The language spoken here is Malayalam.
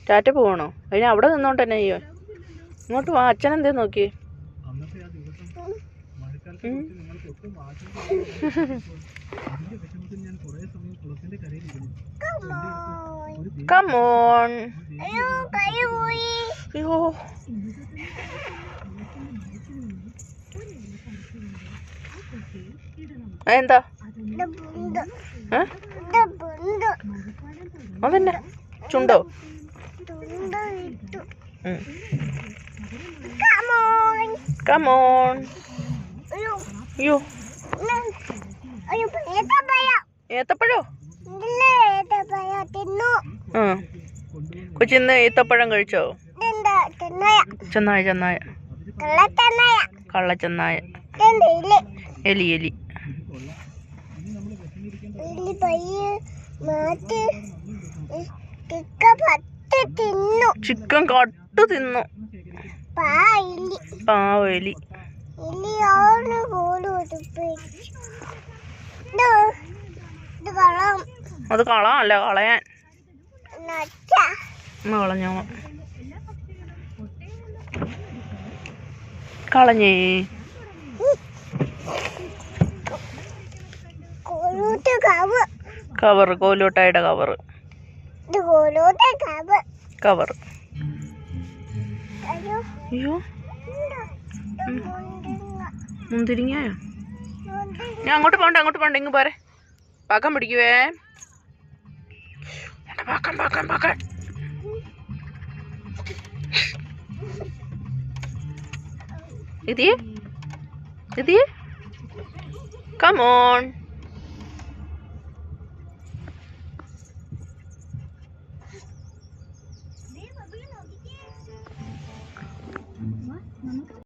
ടാറ്റ പോകണോ? അതിന് അവിടെ നിന്നോണ്ട് തന്നെ അയ്യോ ഇങ്ങോട്ട് വാ. അച്ഛൻ എന്തേ നോക്കി? Come on. അയ്യോ എന്താ അതന്നെ ചുണ്ടോ? Come on. അയ്യോ ഏത്തപ്പഴോ? കൊച്ചിന്ന് ഏത്തപ്പഴം കഴിച്ചോ? ചെന്നായ ചെന്നായ കള്ളച്ചെന്നായ എലി എലി ചിക്കൻ കട്ട് തിന്നു. പാവലി. അത് കളാനല്ല കളയാൻ. കളഞ്ഞോ? കളഞ്ഞേ. കവർ കോലോട്ടായുടെ കവർ കവർ. അയ്യോ മുന്തിരിങ്ങയോ? ഞാൻ അങ്ങോട്ട് പോണ്ട ഇങ്ങ് പോരെ. പാക്കാൻ പിടിക്കുവേ. പാക്കാൻ ഇതിയേ come on.